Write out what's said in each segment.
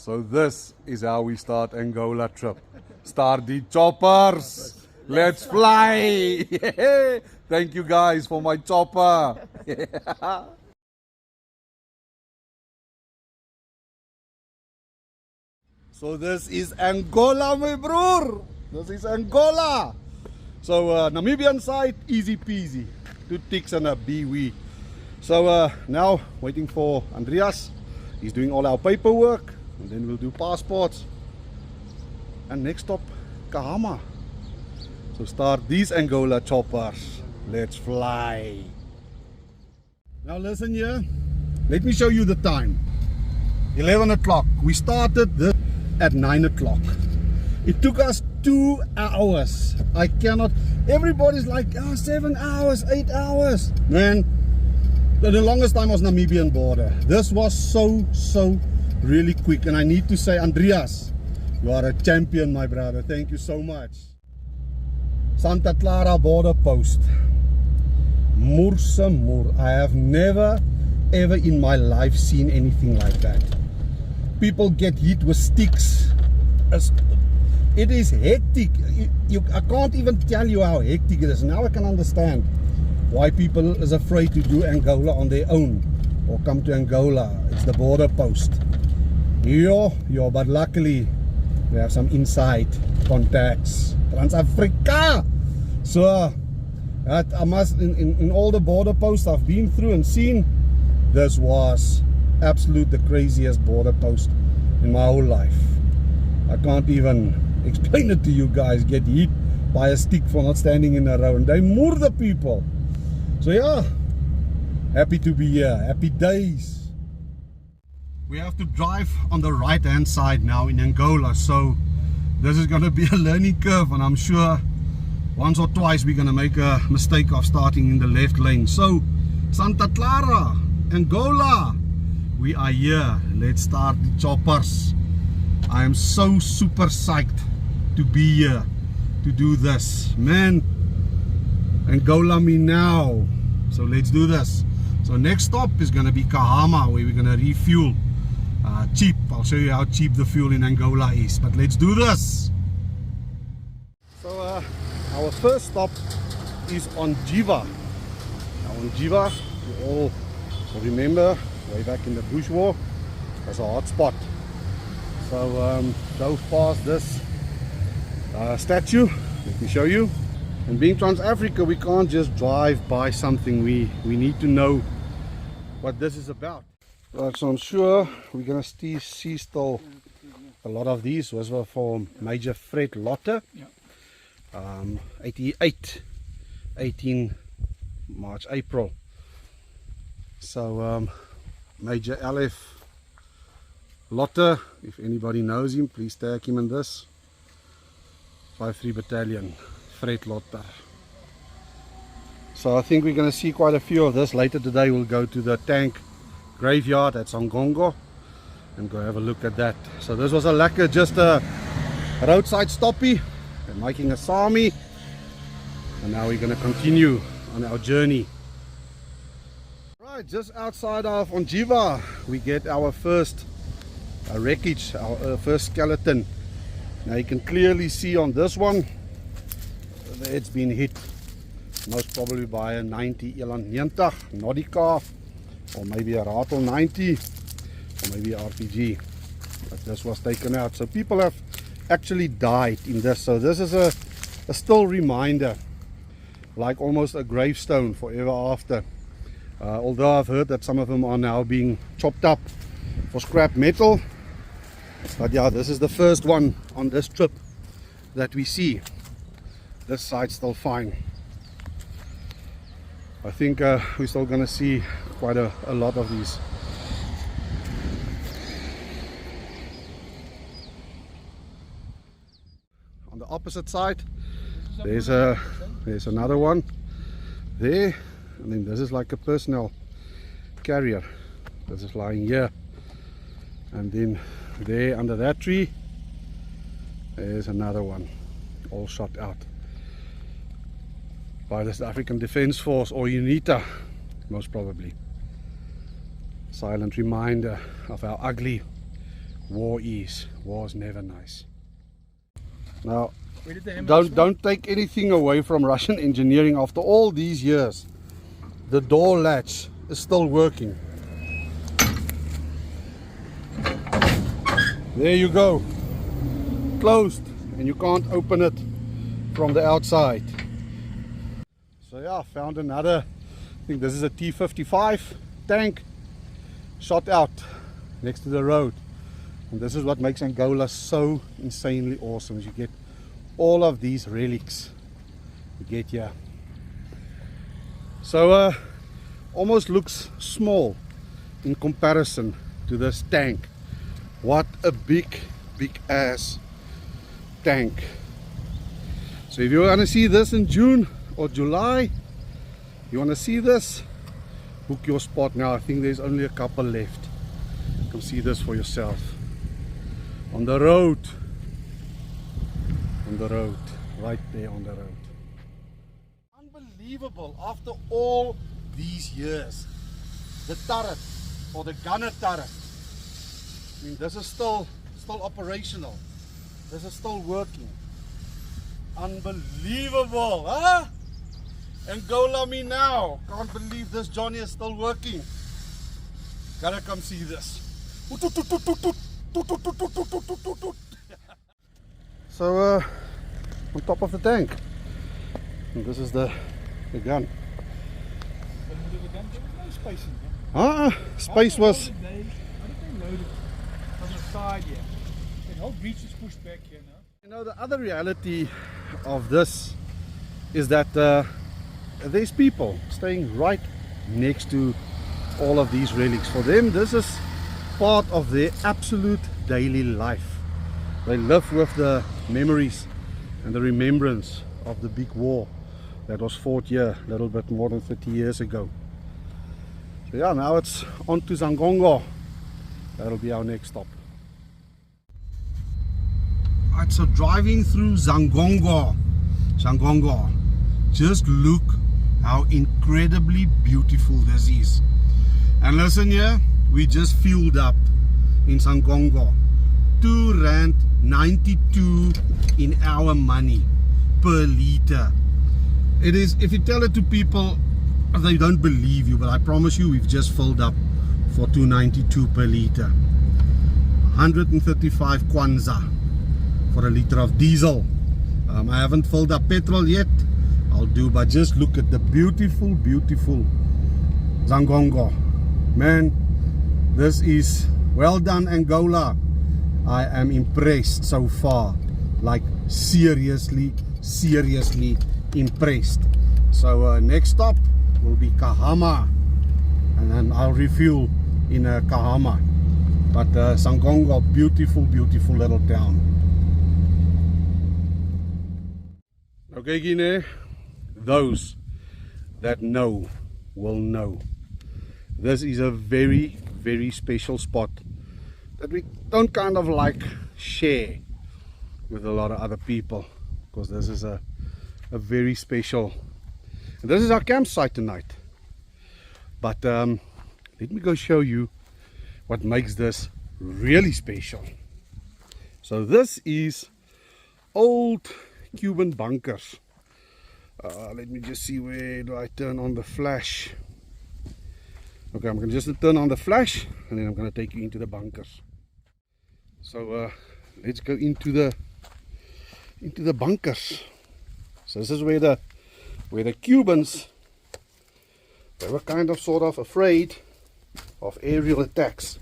So this is how we start Angola trip. Start the choppers. Let's fly. Thank you guys for my chopper. So this is Angola, my bro. This is Angola. So Namibian side, easy peasy. 2 ticks and a biwi. So now waiting for Andreas. He's doing all our paperwork, and then we'll do passports. And next stop, Cahama. So start these Angola choppers. Let's fly. Now listen here. Let me show you the time. 11 o'clock. We started this at 9 o'clock. It took us 2 hours. I cannot. Everybody's like, oh, 7 hours, 8 hours. Man, the longest time was Namibian border. This was so really quick. And I need to say, Andreas, you are a champion, my brother. Thank you so much. Santa Clara border post. Mursamur. I have never ever in my life seen anything like that. People get hit with sticks. It is hectic. I can't even tell you how hectic it is. Now I can understand why people is afraid to do Angola on their own or come to Angola. It's the border post. But luckily we have some inside contacts. Trans-Africa. So I must, in all the border posts I've been through and seen, this was absolute the craziest border post in my whole life. I can't even explain it to you guys. Get hit by a stick for not standing in a row, and they murder people. So yeah, happy to be here. Happy days. We have to drive on the right hand side now in Angola, so this is going to be a learning curve, and I'm sure once or twice we're going to make a mistake of starting in the left lane. So Santa Clara, Angola, we are here. Let's start the choppers. I am so super psyched to be here to do this, man. Angola me now. So let's do this. So next stop is going to be Cahama, where we're going to refuel. Cheap. I'll show you how cheap the fuel in Angola is, but let's do this. So our first stop is on Jiva. Now on Jiva, you all remember way back in the bush war, there's a hot spot. So go past this statue. Let me show you. And being Trans-Africa, we can't just drive by something. We need to know what this is about. Right, so I'm sure we're gonna see still a lot of these. Was for Major Fred Lotte, 88, 18 March, April. So Major LF Lotte, if anybody knows him, please tag him in this. 53 Battalion, Fred Lotte. So I think we're going to see quite a few of this. Later today we'll go to the tank graveyard at Xangongo and go have a look at that. So this was a lekker, just a roadside stoppie. We're making a sami, and now we're going to continue on our journey. Right, just outside of Onjiva we get our first wreckage, our first skeleton. Now you can clearly see on this one that it's been hit most probably by a 90 Elan 90 Nordica, or maybe a Ratel 90, or maybe a RPG, but this was taken out. So people have actually died in this. So this is a still reminder, like almost a gravestone forever after. Although I've heard that some of them are now being chopped up for scrap metal. But yeah, this is the first one on this trip that we see. This side's still fine. I think we're still going to see quite a lot of these. On the opposite side, there's another one there, and then this is like a personnel carrier. This is lying here, and then there under that tree there's another one, all shot out by the South African Defence Force or UNITA, most probably. Silent reminder of how ugly war is. War is never nice. Now, Where did the hammer don't take anything away from Russian engineering. After all these years, the door latch is still working. There you go. Closed, and you can't open it from the outside. So yeah, found another, I think this is a T-55 tank, shot out next to the road. And this is what makes Angola so insanely awesome, is you get all of these relics you get here. So almost looks small in comparison to this tank. What a big ass tank. So if you want to see this in June or July, you want to see this, book your spot now. I think there's only a couple left. Come see this for yourself. On the road, right there on the road. Unbelievable, after all these years, the turret, or the gunner turret, I mean, this is still operational. This is still working. Unbelievable, huh? Angola me now. Can't believe this Johnny is still working. Gotta come see this. So on top of the tank, and this is the gun. No space in there. Space was. How did they load it from the side here? The whole breech is pushed back here now. You know, the other reality of this is that there's people staying right next to all of these relics. For them, this is part of their absolute daily life. They live with the memories and the remembrance of the big war that was fought here a little bit more than 30 years ago. So yeah, now it's on to Xangongo. That'll be our next stop. Alright, so driving through Xangongo, just look how incredibly beautiful this is. And listen here, we just fueled up in Xangongo. R2.92 in our money per liter. It is, if you tell it to people, they don't believe you, but I promise you we've just filled up for R2.92 per liter. 135 kwanza for a liter of diesel. I haven't filled up petrol yet. I'll do, but just look at the beautiful Xangongo. Man, this is well done, Angola. I am impressed so far, like seriously impressed. So next stop will be Cahama, and then I'll refuel in Cahama. But Xangongo, beautiful little town. Okay, Guinea, those that know will know. This is a very special spot that we don't kind of like share with a lot of other people, because this is a very special, and this is our campsite tonight. But let me go show you what makes this really special. So this is old Cuban bunkers. Let me just see, where do I turn on the flash? Okay, I'm going to just turn on the flash, and then I'm going to take you into the bunkers. So let's go into the bunkers. So this is where the Cubans, they were kind of sort of afraid of aerial attacks.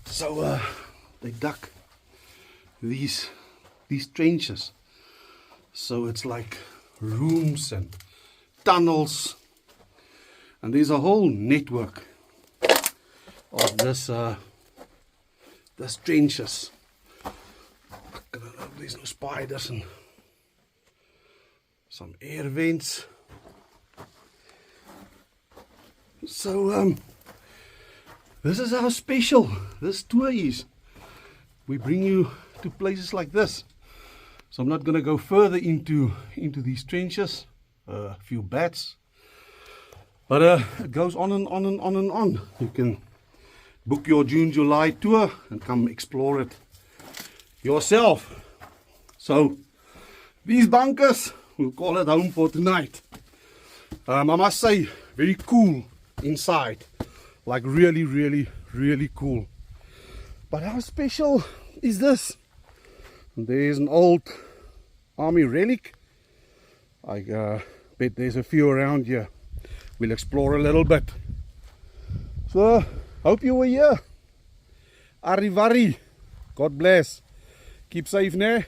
So they dug these trenches. So it's like rooms and tunnels, and there's a whole network of this trenches. There's no spiders and some air vents. So this is how special this tour is. We bring you to places like this. So I'm not going to go further into these trenches. A few bats, but it goes on and on and on and on. You can book your June, July tour and come explore it yourself. So these bunkers, we'll call it home for tonight. I must say, very cool inside, like really, really, really cool. But how special is this? There's an old army relic. I bet there's a few around here. We'll explore a little bit. So, hope you were here. Arrivari. God bless. Keep safe, ne?